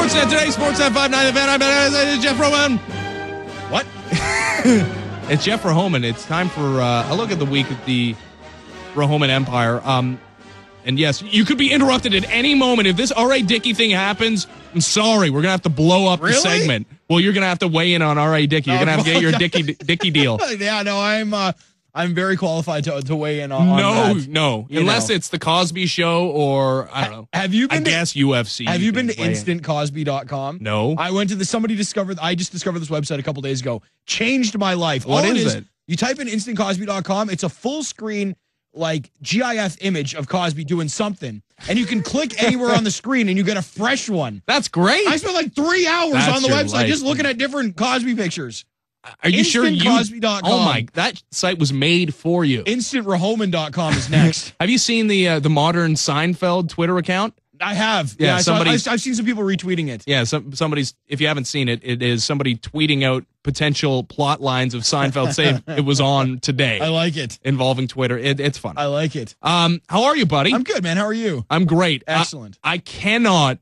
Sportsnet today, Sportsnet 59 event. I'm Geoff Rohoman. What? It's Geoff Rohoman. It's time for a look at the week at the Rohoman Empire. And yes, you could be interrupted at any moment. If this R.A. Dickey thing happens, I'm sorry. We're going to have to blow up the segment. Well, you're going to have to weigh in on R.A. Dickey. You're going to have to get your Dickey deal. Yeah, no, I'm very qualified to weigh in on that. No. Unless it's the Cosby Show or, I don't know. Have you been UFC. Have you been to instantcosby.com? No. I went to I just discovered this website a couple days ago. Changed my life. What is it? You type in instantcosby.com. It's a full screen, like, GIF image of Cosby doing something. And you can click anywhere on the screen and you get a fresh one. That's great. I spent like 3 hours on the website just looking at different Cosby pictures. Are you sure InstantCosby.com. Oh my, that site was made for you. InstantRohoman.com is next. Have you seen the modern Seinfeld Twitter account? I have. Yeah, I've seen some people retweeting it. Yeah, somebody's, if you haven't seen it, it is somebody tweeting out potential plot lines of Seinfeld. Say it was on today. I like it. Involving Twitter. It's fun. I like it. How are you, buddy? I'm good, man. How are you? I'm great. Excellent. I cannot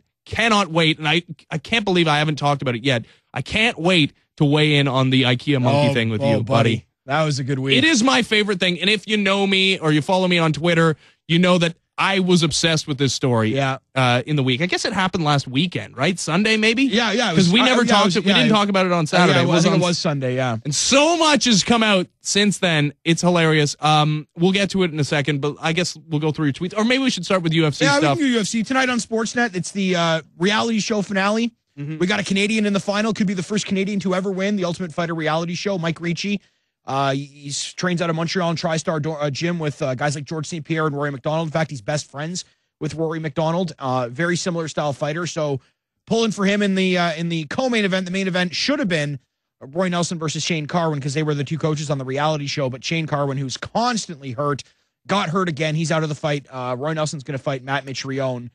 wait, and I can't believe I haven't talked about it yet. I can't wait to weigh in on the Ikea monkey thing with you, buddy. That was a good week. It is my favorite thing, and if you know me or you follow me on Twitter, you know that I was obsessed with this story in the week. I guess it happened last weekend, right? Sunday, maybe? Yeah. Because we never talked. We didn't talk about it on Saturday. I think it was Sunday, yeah. And so much has come out since then. It's hilarious. We'll get to it in a second, but I guess we'll go through your tweets. Or maybe we should start with UFC stuff. Yeah, we can do UFC. Tonight on Sportsnet, it's the reality show finale. Mm-hmm. We got a Canadian in the final. Could be the first Canadian to ever win the Ultimate Fighter reality show. Mike Ricci. He trains out of Montreal and TriStar Gym with guys like George St. Pierre and Rory McDonald. In fact, he's best friends with Rory McDonald. Very similar style fighter. So pulling for him in the co-main event. The main event should have been Roy Nelson versus Shane Carwin because they were the two coaches on the reality show. But Shane Carwin, who's constantly hurt, got hurt again. He's out of the fight. Roy Nelson's going to fight Matt Mitrione.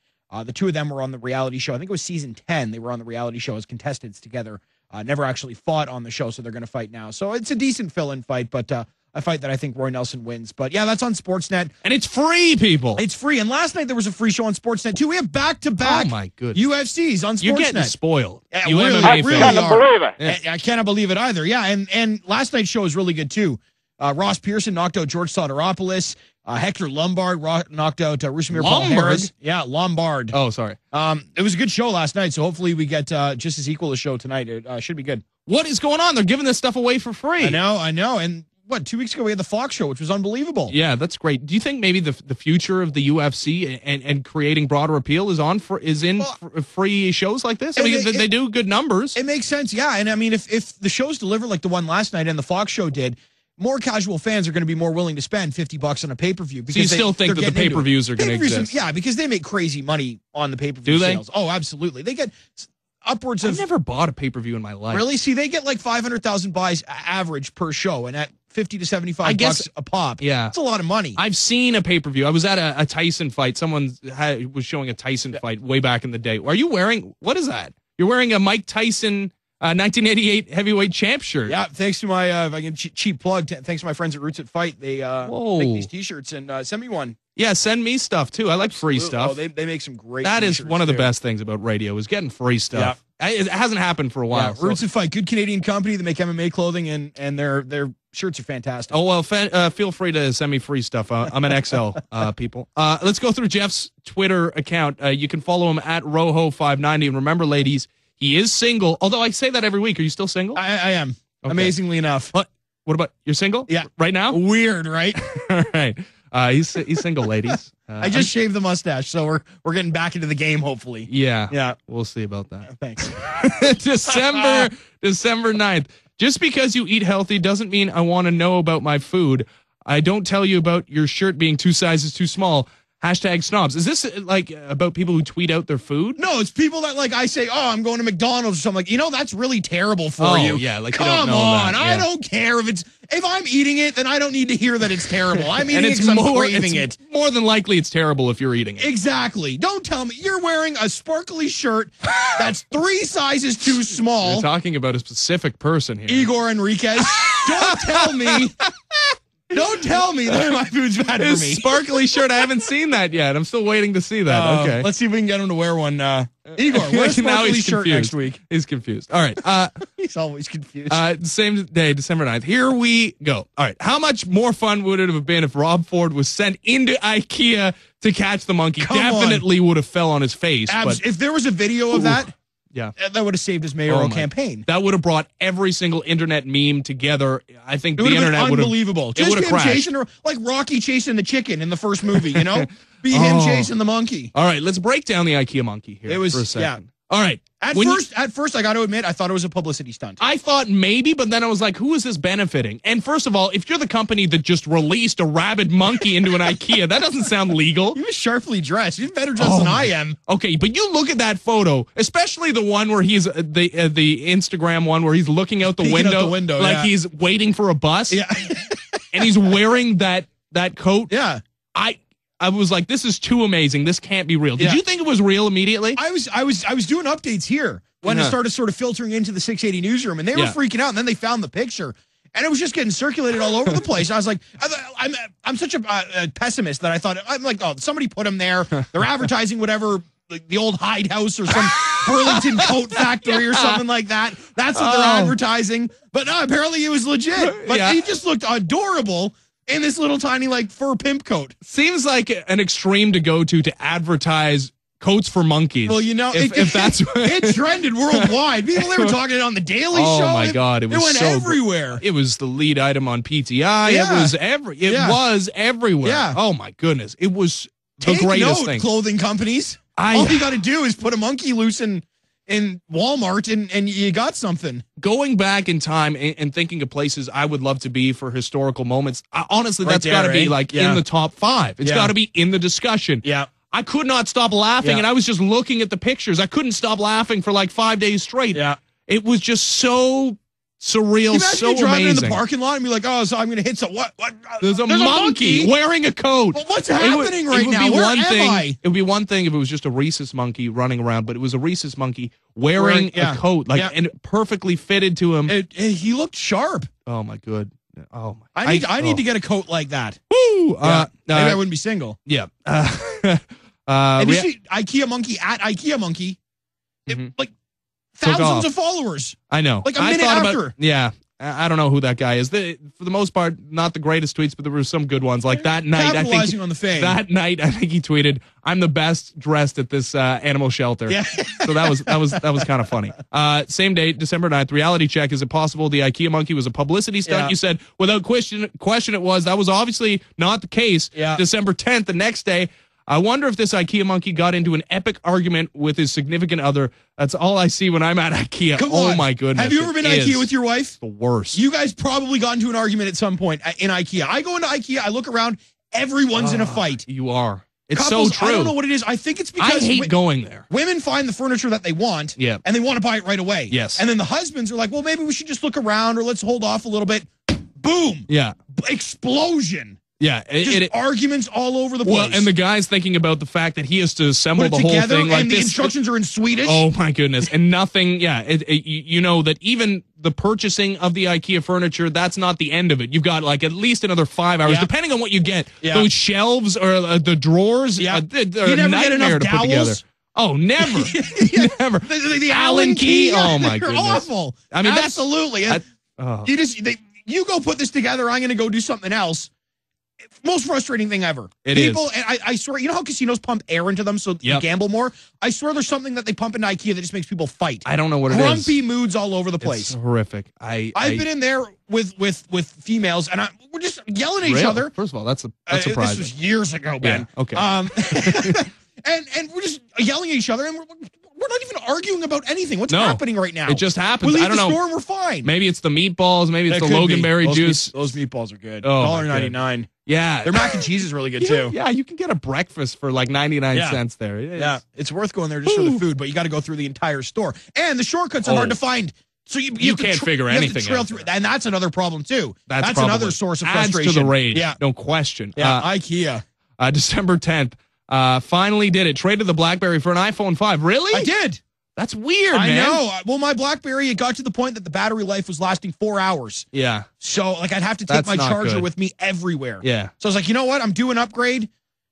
The two of them were on the reality show. I think it was season 10. They were on the reality show as contestants together. Never actually fought on the show, so they're going to fight now. So it's a decent fill-in fight, but a fight that I think Roy Nelson wins. But yeah, that's on Sportsnet. And it's free, people. It's free. And last night there was a free show on Sportsnet, too. We have back-to-back UFCs on Sportsnet. You're getting spoiled. Yeah, you really, I cannot believe it. Yeah. I cannot believe it either. Yeah, and last night's show was really good, too. Ross Pearson knocked out George Soteropoulos. Hector Lombard knocked out Rusumir Palhares. Yeah, Lombard. Oh, sorry. It was a good show last night, so hopefully we get just as equal a show tonight. It should be good. What is going on? They're giving this stuff away for free. I know. And what, 2 weeks ago we had the Fox show, which was unbelievable. Yeah, that's great. Do you think maybe the future of the UFC and creating broader appeal is in free shows like this? I mean, they do good numbers. It makes sense, yeah. And I mean, if the shows deliver like the one last night and the Fox show did, more casual fans are going to be more willing to spend $50 on a pay-per-view. So you still think that the pay-per-views are going to exist? Yeah, because they make crazy money on the pay-per-view sales. Oh, absolutely. They get upwards of... I've never bought a pay-per-view in my life. Really? See, they get like 500,000 buys average per show, and at $50 to $75 a pop. Yeah. That's a lot of money. I've seen a pay-per-view. I was at a Tyson fight. Someone was showing a Tyson fight way back in the day. Are you wearing... What is that? You're wearing a Mike Tyson... 1988 heavyweight champ shirt. Yeah, thanks to my if I can cheap plug. Thanks to my friends at Roots at Fight. They make these T-shirts and send me one. Yeah, send me stuff too. I like free stuff. Oh, they make some great. That is one of the best things about radio is getting free stuff. Yeah. It hasn't happened for a while. Yeah, Roots at Fight, good Canadian company. They make MMA clothing and their shirts are fantastic. Oh well, feel free to send me free stuff. I'm an XL people. Let's go through Jeff's Twitter account. You can follow him at Roho590. And remember, ladies. He is single, although I say that every week. Are you still single? I am, amazingly enough. What about, you're single? Yeah. Right now? Weird, right? All right. He's single, ladies. I just shaved the mustache, so we're getting back into the game, hopefully. Yeah. We'll see about that. Thanks. December 9th. Just because you eat healthy doesn't mean I want to know about my food. I don't tell you about your shirt being 2 sizes too small. #snobs. Is this like about people who tweet out their food? No, it's people that like I say, oh, I'm going to McDonald's or something. Like, that's really terrible for you. Yeah, like come you don't know on. that. Yeah. I don't care if I'm eating it, then I don't need to hear that it's terrible. I'm eating it because I'm craving it. More than likely, it's terrible if you're eating it. Exactly. Don't tell me you're wearing a sparkly shirt that's 3 sizes too small. You're talking about a specific person here, Igor Enriquez. Don't tell me Don't tell me that my food's bad for His me. sparkly shirt. I haven't seen that yet. I'm still waiting to see that. Okay. Let's see if we can get him to wear one. Igor, wear a sparkly shirt next week. He's confused. All right. He's always confused. Same day, December 9th. Here we go. All right. How much more fun would it have been if Rob Ford was sent into IKEA to catch the monkey? Definitely would have fell on his face. But, if there was a video of that, yeah, that would have saved his mayoral campaign. That would have brought every single internet meme together. I think it the internet would have unbelievable. Just him crashed. chasing, like Rocky chasing the chicken in the first movie. You know, be him chasing the monkey. All right, let's break down the IKEA monkey here for a second. Yeah. All right. At first, I got to admit, I thought it was a publicity stunt. I thought maybe, but then I was like, who is this benefiting? And first of all, if you're the company that just released a rabid monkey into an IKEA, that doesn't sound legal. He was sharply dressed. He's better dressed than I am. Okay, but you look at that photo, especially the one where he's the Instagram one where he's looking out the window, like he's waiting for a bus. Yeah. And he's wearing that coat. Yeah. I was like, this is too amazing. This can't be real. Did you think it was real immediately? I was doing updates here when it started sort of filtering into the 680 newsroom, and they were freaking out. And then they found the picture, and it was just getting circulated all over the place. I was like, I'm such a pessimist that I'm like, oh, somebody put him there. They're advertising whatever, like the old Hyde House or some Burlington coat factory or something like that. That's what they're advertising. But no, apparently it was legit. But he just looked adorable in this little tiny like fur pimp coat. Seems like an extreme to go to advertise coats for monkeys. Well, you know, if that's it trended worldwide. People, they were talking on the Daily Show. Oh my God, it went everywhere. It was the lead item on PTI. Yeah. It was everywhere. Yeah. Oh my goodness, it was the greatest thing. Clothing companies. All you got to do is put a monkey loose in Walmart and you got something. Going back in time and thinking of places I would love to be for historical moments, honestly, that's got to be like in the top 5. It's got to be in the discussion. Yeah. I could not stop laughing, and I was just looking at the pictures. I couldn't stop laughing for like 5 days straight. Yeah. It was just so surreal, so driving amazing. in the parking lot and be like, oh, so I'm going to hit some, what? There's a monkey wearing a coat. Well, what's happening right now? Where am I? It would be one thing if it was just a rhesus monkey running around, but it was a rhesus monkey wearing a coat, and perfectly fitted to him. He looked sharp. Oh my good. Oh my. I need to get a coat like that. Woo! Maybe I wouldn't be single. Yeah. And you see IKEA monkey at IKEA monkey, like thousands of followers. I know. Like a minute after. I don't know who that guy is. For the most part, not the greatest tweets, but there were some good ones. Like that night, capitalizing on the fame. That night, I think he tweeted, "I'm the best dressed at this animal shelter." Yeah. So that was kind of funny. Same date, December 9th. Reality check. Is it possible the IKEA monkey was a publicity stunt? Yeah. You said without question it was. That was obviously not the case. Yeah. December 10th, the next day. I wonder if this IKEA monkey got into an epic argument with his significant other. That's all I see when I'm at IKEA. Come on. Oh my goodness. Have you ever been to IKEA with your wife? The worst. You guys probably got into an argument at some point in IKEA. I go into IKEA, I look around, everyone's in a fight. You are. It's Couples, so true. I don't know what it is. I think it's because I hate going there. Women find the furniture that they want, and they want to buy it right away. Yes. And then the husbands are like, well, maybe we should just look around or let's hold off a little bit. Boom. Yeah. Explosion. Yeah, arguments all over the place. Well, and the guy's thinking about the fact that he has to assemble the whole thing like and the instructions are in Swedish. Oh my goodness! And nothing. Yeah, you know that even the purchasing of the IKEA furniture, that's not the end of it. You've got like at least another 5 hours, depending on what you get. Yeah. Those shelves or the drawers. Yeah, they're you never get enough to put together. Oh, never, never. The Allen key. Oh my goodness! Awful. I mean, absolutely. You go put this together. I'm going to go do something else. Most frustrating thing ever. People, and I swear, you know how casinos pump air into them so you gamble more? I swear there's something that they pump into IKEA that just makes people fight. I don't know what it is. Grumpy moods all over the place. It's horrific. I've been in there with females, and we're just yelling at each other. First of all, that's surprising. This was years ago, Ben. Yeah, okay. And we're just yelling at each other, and we're not even arguing about anything. What's happening right now? It just happens. We leave I don't know. The store and we're fine. Maybe it's the meatballs. Maybe it's the Loganberry juice. Those meatballs are good. Oh, $1.99. Yeah. Their mac and cheese is really good, too. Yeah, you can get a breakfast for like 99 cents there. Yeah, it's worth going there just for the food, but you got to go through the entire store. And the shortcuts are hard to find. So you can't figure anything trail out. Through, and that's another problem, too. That's probably another source of frustration. Adds to the rage. Yeah. No question. Yeah, IKEA. December 10th. Finally did it. Traded the BlackBerry for an iPhone 5. Really? I did. That's weird, I man. know. Well, my BlackBerry, it got to the point that the battery life was lasting 4 hours. Yeah. So, like, I'd have to take That's my not charger good. with me everywhere. Yeah. So I was like, you know what? I'm doing an upgrade.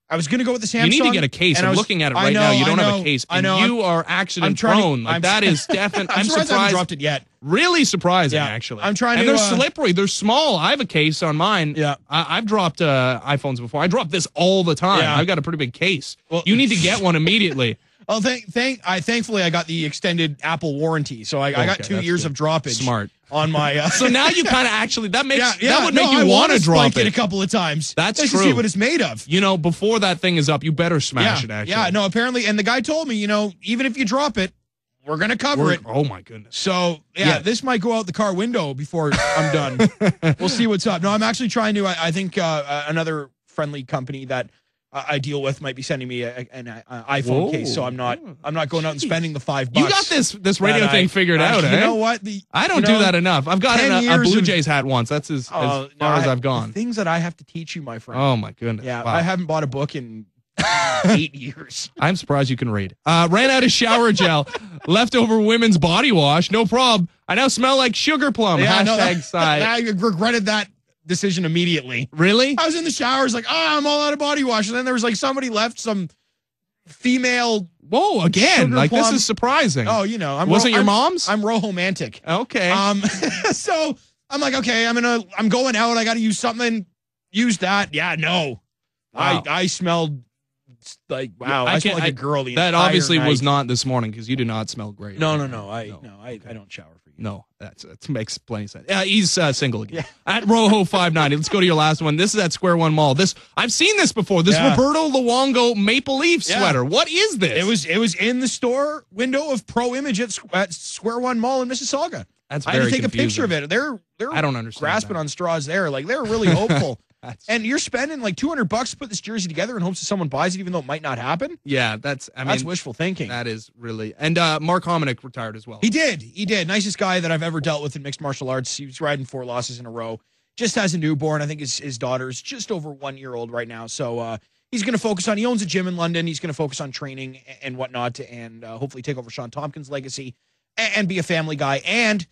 I was going to go with the Samsung. You need to get a case. I'm looking at it right now. You don't have a case. And you are accident prone. Like, that is definitely. I'm surprised I haven't dropped it yet. Really surprising, actually. I'm trying and to. And they're slippery. They're small. I have a case on mine. Yeah. I've dropped iPhones before. I drop this all the time. Yeah. I've got a pretty big case. Well, you need to get one immediately. Well, thankfully I got the extended Apple warranty, so I got 2 years of droppage. Smart. On my. So now you kind of actually that makes that would make I you want to drop it a couple of times. That's just true. To see what it's made of. You know, before that thing is up, you better smash it. Actually, yeah. No, apparently, and the guy told me, you know, even if you drop it, we're gonna cover it. Oh my goodness. So yeah, this might go out the car window before I'm done. We'll see what's up. No, I'm actually trying to. I think another friendly company that I deal with might be sending me an iPhone case, so I'm not going out and spending the $5. You got this radio thing figured out, You know what? I don't do that enough. I've got a Blue Jays hat once. That's as far as I've gone. The things that I have to teach you, my friend. Oh my goodness. Yeah, wow. I haven't bought a book in 8 years. I'm surprised you can read. Ran out of shower gel. Leftover women's body wash. No problem. I now smell like sugar plum. Yeah, Side. I regretted that decision immediately. Really? I was in the shower. I was like, I'm all out of body wash. And then there was like somebody left some female. Whoa, again. Like plum. This is surprising. Oh, you know. Was it your mom's? I'm rohomantic. Okay. So I'm like, okay, I'm going out. I got to use something. Use that. Yeah, no. Wow. I smelled like, wow. I smelled like a girl. That obviously was not this morning because you do not smell great. No. I don't shower for you. No, that makes plenty of sense. He's single again. Yeah. At Roho590. Let's go to your last one. This is at Square One Mall. I've seen this before. This Roberto Luongo Maple Leaf sweater. What is this? It was in the store window of Pro Image at Square One Mall in Mississauga. That's I very had to take confusing. a picture of it. They're I don't understand grasping on straws there. Like they're really hopeful. And you're spending like $200 to put this jersey together in hopes that someone buys it, even though it might not happen. Yeah, that's wishful thinking. That is really. And Mark Hominick retired as well. He did. Nicest guy that I've ever dealt with in mixed martial arts. He was riding 4 losses in a row. Just has a newborn. I think his daughter's just over 1 year old right now. So he's going to focus on. He owns a gym in London. He's going to focus on training and whatnot, and hopefully take over Sean Tompkins' legacy and be a family guy. And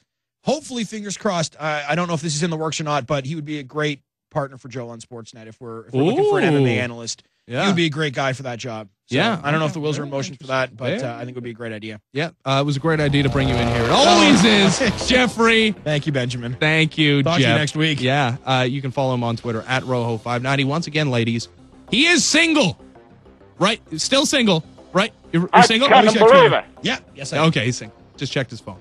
hopefully, fingers crossed. I don't know if this is in the works or not, but he would be a great partner for Joe on Sportsnet if we're looking for an MMA analyst. Yeah. He would be a great guy for that job. So, I don't know if the wheels are in motion for that, but I think it would be a great idea. Yeah, it was a great idea to bring you in here. It always is, Jeffrey. Thank you, Benjamin. Thank you, Talk Geoff. to you next week. Yeah, you can follow him on Twitter at Roho590. Once again, ladies, he is single. Right? Still single. Right? You're single? I can't believe it. Yeah. Yes, I am. Okay, he's single. Just checked his phone.